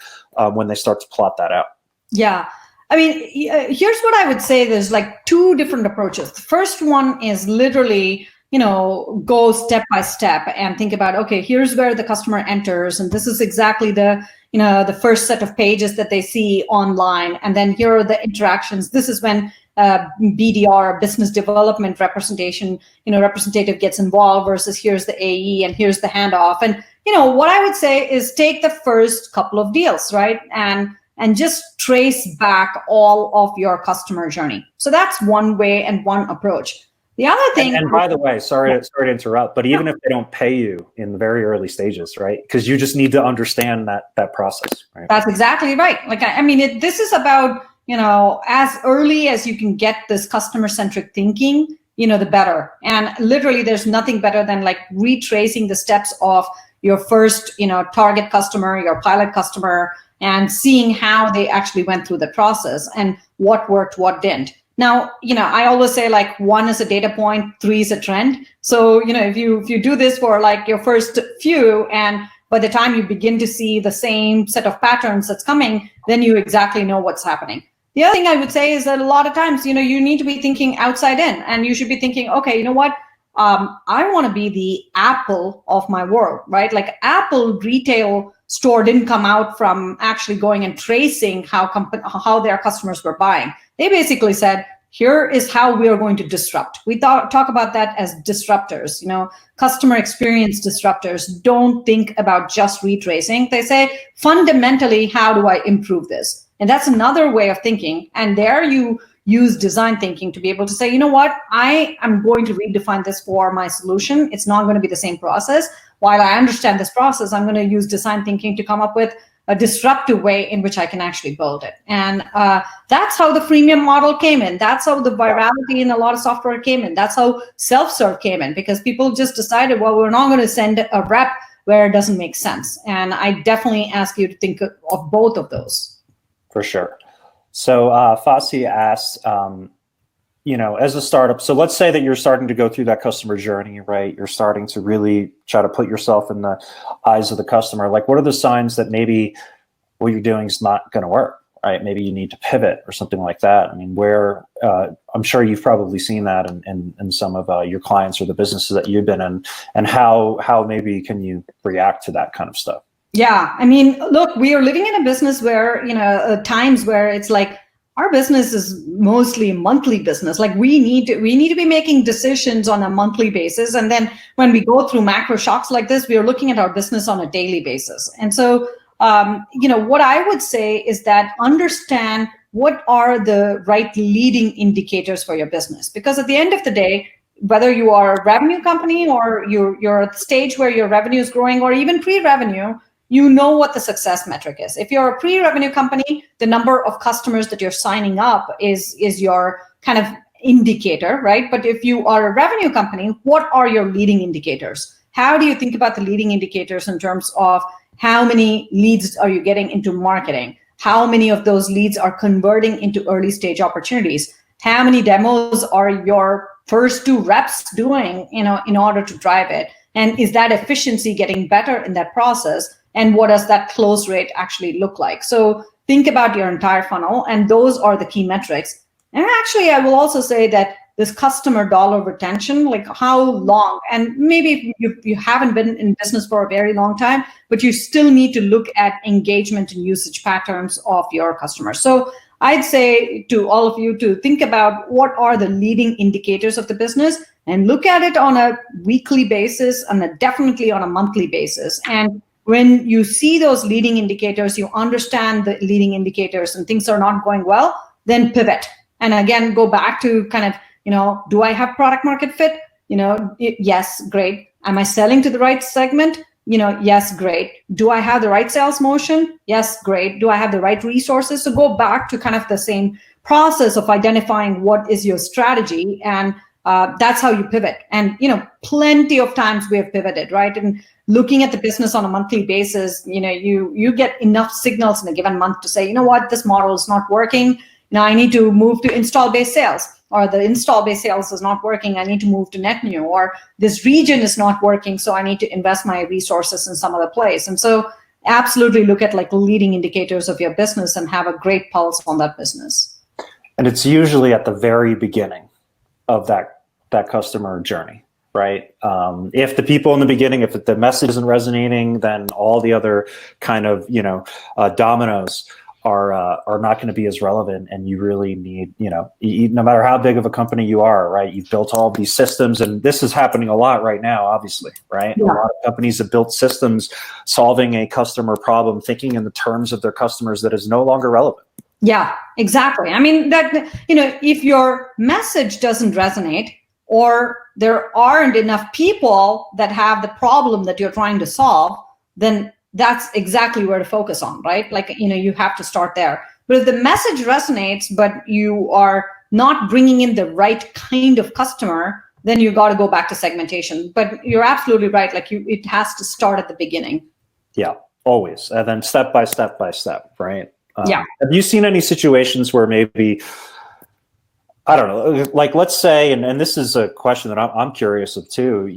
[SPEAKER 1] when they start to plot that out?
[SPEAKER 2] Yeah. I mean, here's what I would say. There's like two different approaches. The first one is literally, go step by step and think about, okay, here's where the customer enters, and this is exactly the first set of pages that they see online, and then here are the interactions. This is when BDR, business development representative gets involved, versus here's the AE and here's the handoff. And what I would say is take the first couple of deals, right, and just trace back all of your customer journey. So that's one way and one approach. The other thing,
[SPEAKER 1] and by the way, sorry to interrupt, but even if they don't pay you in the very early stages, right? Because you just need to understand that process, right?
[SPEAKER 2] That's exactly right. Like, I mean, this is about, as early as you can get this customer-centric thinking, the better. And literally, there's nothing better than like retracing the steps of your first, target customer, your pilot customer, and seeing how they actually went through the process and what worked, what didn't. Now, I always say like 1 is a data point, 3 is a trend. So, if you do this for like your first few, and by the time you begin to see the same set of patterns that's coming, then you exactly know what's happening. The other thing I would say is that a lot of times, you need to be thinking outside in, and you should be thinking, okay, you know what? I want to be the Apple of my world, right? Like Apple retail store didn't come out from actually going and tracing how their customers were buying. They basically said, here is how we are going to disrupt. We talk about that as disruptors, customer experience disruptors. Don't think about just retracing. They say, fundamentally, how do I improve this? And that's another way of thinking. And there you use design thinking to be able to say, you know what, I am going to redefine this for my solution. It's not going to be the same process. While I understand this process, I'm going to use design thinking to come up with a disruptive way in which I can actually build it. And that's how the freemium model came in. That's how the virality in a lot of software came in. That's how self-serve came in, because people just decided, well, we're not going to send a rep where it doesn't make sense. And I definitely ask you to think of both of those.
[SPEAKER 1] For sure. So Fasi asked, as a startup, so let's say that you're starting to go through that customer journey, right? You're starting to really try to put yourself in the eyes of the customer. Like, what are the signs that maybe what you're doing is not going to work, right? Maybe you need to pivot or something like that. I mean, I'm sure you've probably seen that in some of your clients or the businesses that you've been in, and how maybe can you react to that kind of stuff?
[SPEAKER 2] Yeah, I mean, look, we are living in a business where, times where it's like our business is mostly monthly business. Like we need to be making decisions on a monthly basis. And then when we go through macro shocks like this, we are looking at our business on a daily basis. And so, what I would say is that understand what are the right leading indicators for your business. Because at the end of the day, whether you are a revenue company or you're at the stage where your revenue is growing, or even pre-revenue, you know what the success metric is. If you're a pre-revenue company, the number of customers that you're signing up is your kind of indicator, right? But if you are a revenue company, what are your leading indicators? How do you think about the leading indicators in terms of how many leads are you getting into marketing? How many of those leads are converting into early stage opportunities? How many demos are your first 2 reps doing, in order to drive it? And is that efficiency getting better in that process? And what does that close rate actually look like? So think about your entire funnel, and those are the key metrics. And actually, I will also say that this customer dollar retention, like how long, and maybe you haven't been in business for a very long time, but you still need to look at engagement and usage patterns of your customers. So I'd say to all of you to think about what are the leading indicators of the business and look at it on a weekly basis and definitely on a monthly basis. And when you see those leading indicators, you understand the leading indicators and things are not going well, then pivot. And again, go back to kind of, do I have product market fit? Yes, great. Am I selling to the right segment? Yes, great. Do I have the right sales motion? Yes, great. Do I have the right resources? So go back to kind of the same process of identifying what is your strategy, and that's how you pivot. And plenty of times we have pivoted, right? And looking at the business on a monthly basis, you get enough signals in a given month to say, you know what, this model is not working. Now I need to move to install-based sales. Or the install-based sales is not working, I need to move to net new, or this region is not working, so I need to invest my resources in some other place. And so absolutely look at like leading indicators of your business and have a great pulse on that business.
[SPEAKER 1] And it's usually at the very beginning of that customer journey, right? If the people in the beginning, if the message isn't resonating, then all the other kind of, dominoes are not going to be as relevant, and you really need, no matter how big of a company you are, right? You've built all these systems, and this is happening a lot right now, obviously, right? Yeah. A lot of companies have built systems solving a customer problem, thinking in the terms of their customers that is no longer relevant.
[SPEAKER 2] Yeah, exactly. I mean, that, if your message doesn't resonate, or there aren't enough people that have the problem that you're trying to solve, then that's exactly where to focus on, right? Like, you have to start there. But if the message resonates, but you are not bringing in the right kind of customer, then you got to go back to segmentation. But you're absolutely right. Like it has to start at the beginning.
[SPEAKER 1] Yeah, always. And then step by step, right?
[SPEAKER 2] Yeah.
[SPEAKER 1] Have you seen any situations where maybe, I don't know, like let's say, and this is a question that I'm curious of too,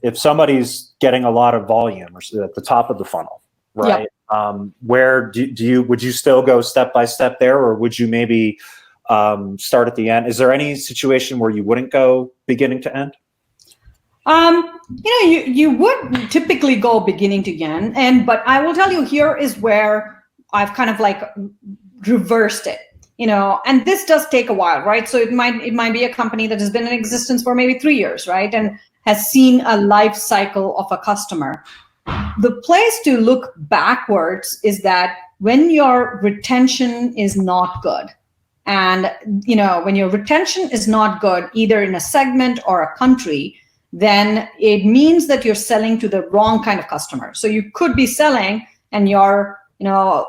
[SPEAKER 1] if somebody's getting a lot of volume or at the top of the funnel, right? Yeah. Where would you still go step by step there, or would you maybe start at the end? Is there any situation where you wouldn't go beginning to end?
[SPEAKER 2] You would typically go beginning to end, but I will tell you, here is where I've kind of like reversed it. And this does take a while, right? So it might be a company that has been in existence for maybe 3 years, right? And has seen a life cycle of a customer. The place to look backwards is that when your retention is not good, and when your retention is not good, either in a segment or a country, then it means that you're selling to the wrong kind of customer. So you could be selling, and your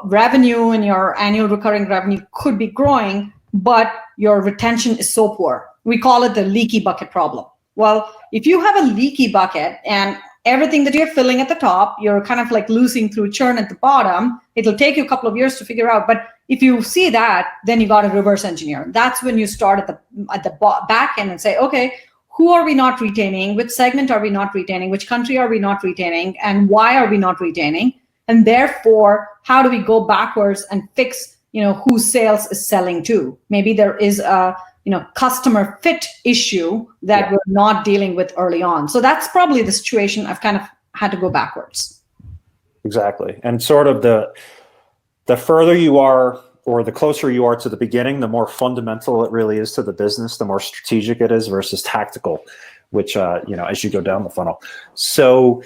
[SPEAKER 2] revenue and your annual recurring revenue could be growing, but your retention is so poor. We call it the leaky bucket problem. Well, if you have a leaky bucket and everything that you're filling at the top, you're kind of like losing through churn at the bottom, it'll take you a couple of years to figure out. But if you see that, then you got to reverse engineer. That's when you start at the back end and say, okay, who are we not retaining? Which segment are we not retaining? Which country are we not retaining? And why are we not retaining? And therefore, how do we go backwards and fix, who sales is selling to? Maybe there is a, customer fit issue that we're not dealing with early on. So that's probably the situation I've kind of had to go backwards.
[SPEAKER 1] Exactly. And sort of the further you are, or the closer you are to the beginning, the more fundamental it really is to the business, the more strategic it is versus tactical, which, as you go down the funnel. So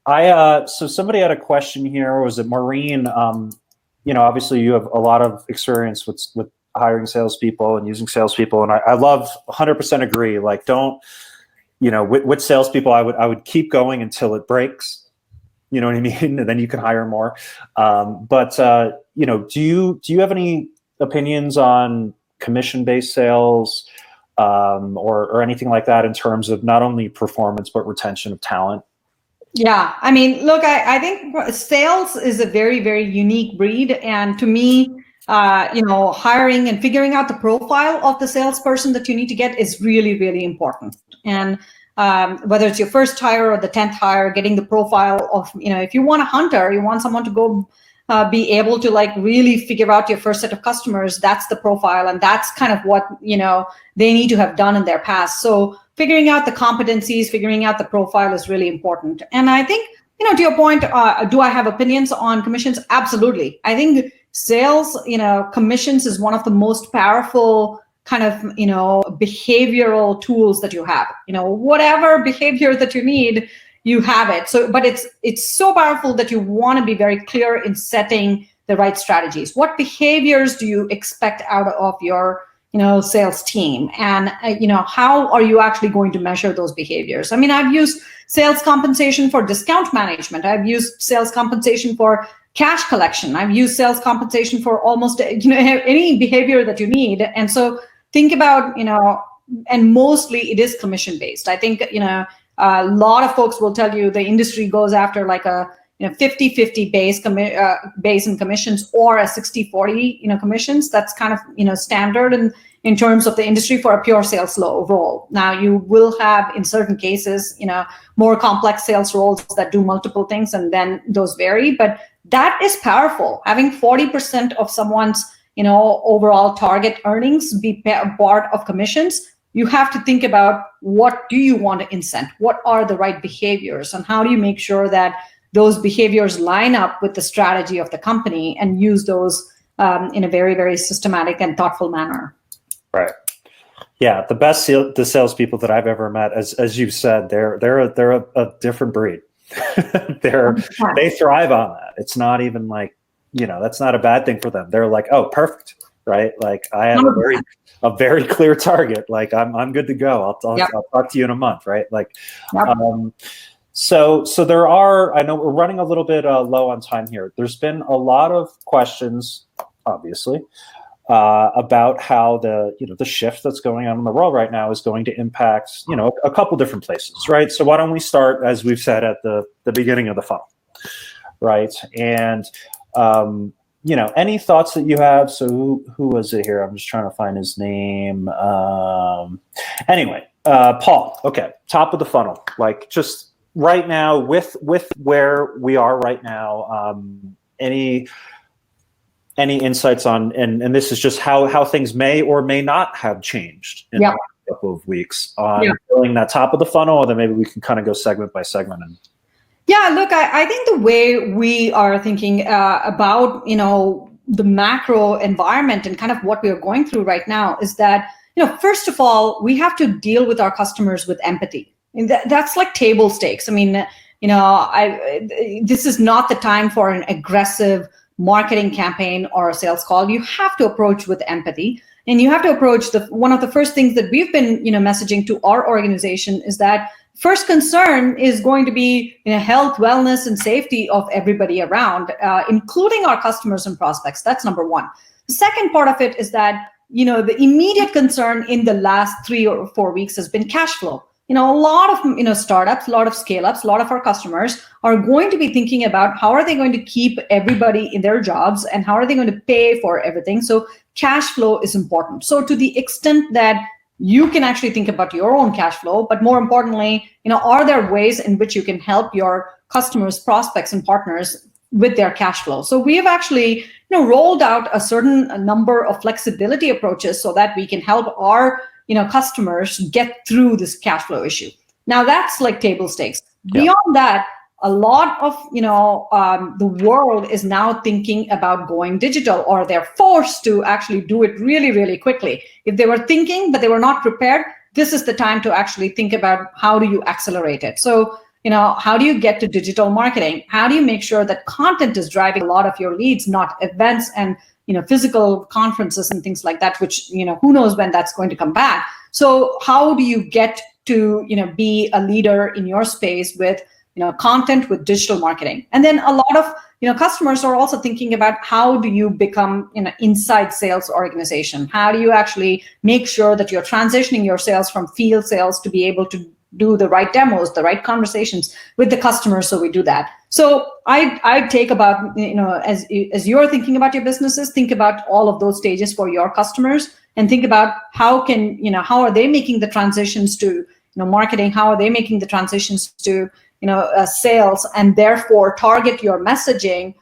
[SPEAKER 1] so somebody had a question here. Was it Maureen? Obviously you have a lot of experience with hiring salespeople and using salespeople, and I love 100% agree. Like, don't, with salespeople, I would keep going until it breaks. You know what I mean? And then you can hire more. But do you have any opinions on commission-based sales or anything like that in terms of not only performance but retention of talent?
[SPEAKER 2] Yeah, I mean, look, I think sales is a very, very unique breed. And to me, hiring and figuring out the profile of the salesperson that you need to get is really, really important. And whether it's your first hire or the 10th hire, getting the profile of, if you want a hunter, you want someone to go be able to like really figure out your first set of customers, that's the profile. And that's kind of what, they need to have done in their past. So figuring out the competencies, figuring out the profile is really important. And I think, to your point, do I have opinions on commissions? Absolutely. I think sales, commissions is one of the most powerful kind of, behavioral tools that you have. Whatever behavior that you need, you have it. So, but it's so powerful that you want to be very clear in setting the right strategies. What behaviors do you expect out of your sales team, and how are you actually going to measure those behaviors? I mean, I've used sales compensation for discount management. I've used sales compensation for cash collection. I've used sales compensation for almost any behavior that you need. And so think about and mostly it is commission based. I think a lot of folks will tell you the industry goes after like a 50-50 base in commissions, or a 60-40 commissions. That's kind of standard in terms of the industry for a pure sales role. Now you will have in certain cases more complex sales roles that do multiple things, and then those vary. But that is powerful. Having 40% of someone's overall target earnings be part of commissions. You have to think about, what do you want to incent? What are the right behaviors, and how do you make sure that those behaviors line up with the strategy of the company, and use those in a very, very systematic and thoughtful manner.
[SPEAKER 1] Right. Yeah. The salespeople that I've ever met, as you've said, they're a different breed. They thrive on that. It's not even like, that's not a bad thing for them. They're like, oh, perfect. Right. Like, I have a very clear target. Like, I'm good to go. I'll talk to you in a month. Right. Like, So there are, I know we're running a little bit low on time here. There's been a lot of questions, obviously, about how the shift that's going on in the world right now is going to impact, a couple different places, right? So why don't we start, as we've said, at the beginning of the funnel, right? And, any thoughts that you have? So who was it here? I'm just trying to find his name. Anyway, Paul, okay, top of the funnel, like just right now with where we are right now, any insights on, and this is just how things may or may not have changed in the last couple of weeks on filling that top of the funnel, and then maybe we can kind of go segment by segment.
[SPEAKER 2] Yeah, look, I think the way we are thinking about, the macro environment and kind of what we are going through right now is that, first of all, we have to deal with our customers with empathy. And that's like table stakes. I mean, this is not the time for an aggressive marketing campaign or a sales call. You have to approach with empathy, and you have to approach one of the first things that we've been, messaging to our organization is that first concern is going to be health, wellness, and safety of everybody around, including our customers and prospects. That's number one. The second part of it is that, the immediate concern in the last 3 or 4 weeks has been cash flow. A lot of, startups, a lot of scale-ups, a lot of our customers are going to be thinking about how are they going to keep everybody in their jobs, and how are they going to pay for everything. So cash flow is important. So to the extent that you can actually think about your own cash flow, but more importantly, are there ways in which you can help your customers, prospects, and partners with their cash flow? So we have actually, rolled out a certain number of flexibility approaches so that we can help our customers get through this cash flow issue. Now that's like table stakes. Beyond that, a lot of the world is now thinking about going digital, or they're forced to actually do it really, really quickly. If they were thinking but they were not prepared, this is the time to actually think about how do you accelerate it. So how do you get to digital marketing? How do you make sure that content is driving a lot of your leads, not events and physical conferences and things like that, which, who knows when that's going to come back. So how do you get to, be a leader in your space with, content, with digital marketing? And then a lot of, customers are also thinking about how do you become an inside sales organization? How do you actually make sure that you're transitioning your sales from field sales to be able to do the right demos, the right conversations with the customers? So we do that. So I take about, as you're thinking about your businesses, think about all of those stages for your customers, and think about how are they making the transitions to, marketing? How are they making the transitions to, sales? And therefore target your messaging,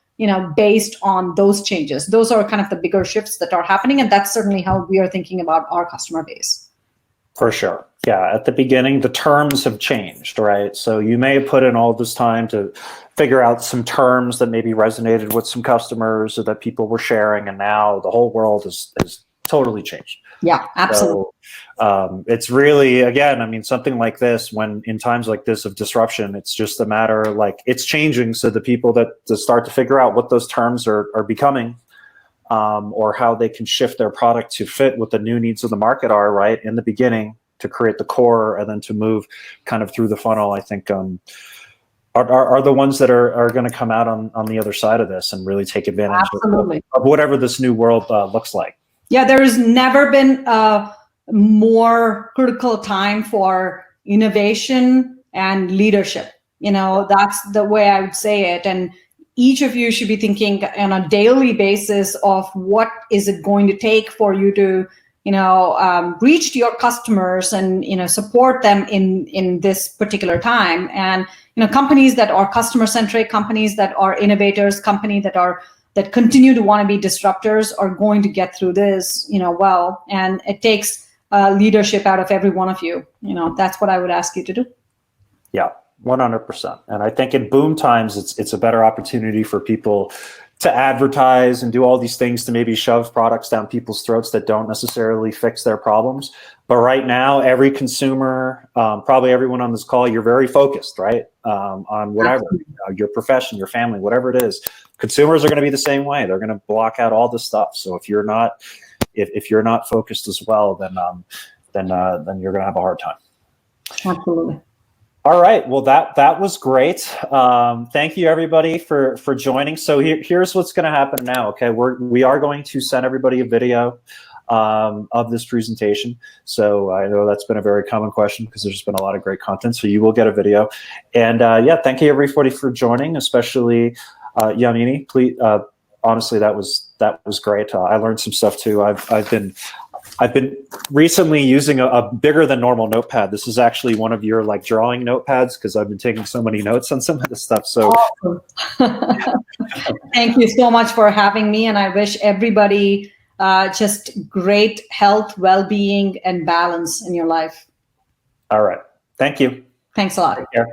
[SPEAKER 2] based on those changes. Those are kind of the bigger shifts that are happening. And that's certainly how we are thinking about our customer base.
[SPEAKER 1] For sure. Yeah, at the beginning, the terms have changed, right? So you may have put in all this time to figure out some terms that maybe resonated with some customers or that people were sharing, and now the whole world is totally changed.
[SPEAKER 2] Yeah, absolutely.
[SPEAKER 1] So it's really, again, I mean, something like this, when in times like this of disruption, it's just a matter like it's changing. So the people that to start to figure out what those terms are becoming, or how they can shift their product to fit what the new needs of the market are, right, in the beginning, to create the core and then to move kind of through the funnel, I think are the ones that are going to come out on the other side of this and really take advantage of whatever this new world looks like.
[SPEAKER 2] Yeah, there has never been a more critical time for innovation and leadership. That's the way I would say it. And each of you should be thinking on a daily basis of what is it going to take for you to reach to your customers and support them in this particular time. And companies that are customer centric, companies that are innovators, companies that continue to want to be disruptors are going to get through this well. And it takes leadership out of every one of you. That's what I would ask you to do.
[SPEAKER 1] Yeah, 100%. And I think in boom times, it's a better opportunity for people to advertise and do all these things to maybe shove products down people's throats that don't necessarily fix their problems. But right now, every consumer, probably everyone on this call, you're very focused, right? On whatever, your profession, your family, whatever it is. Consumers are going to be the same way. They're going to block out all this stuff. So if you're not focused as well, then you're going to have a hard time.
[SPEAKER 2] Absolutely.
[SPEAKER 1] All right. Well, that was great. Thank you, everybody, for joining. So here's what's going to happen now. Okay, we are going to send everybody a video of this presentation. So I know that's been a very common question because there's been a lot of great content. So you will get a video. And yeah, thank you, everybody, for joining, especially Yamini. Please, honestly, that was great. I learned some stuff too. I've been recently using a bigger than normal notepad. This is actually one of your drawing notepads because I've been taking so many notes on some of this stuff. So
[SPEAKER 2] awesome. Thank you so much for having me. And I wish everybody just great health, well-being, and balance in your life.
[SPEAKER 1] All right. Thank you.
[SPEAKER 2] Thanks a lot.
[SPEAKER 1] Take care.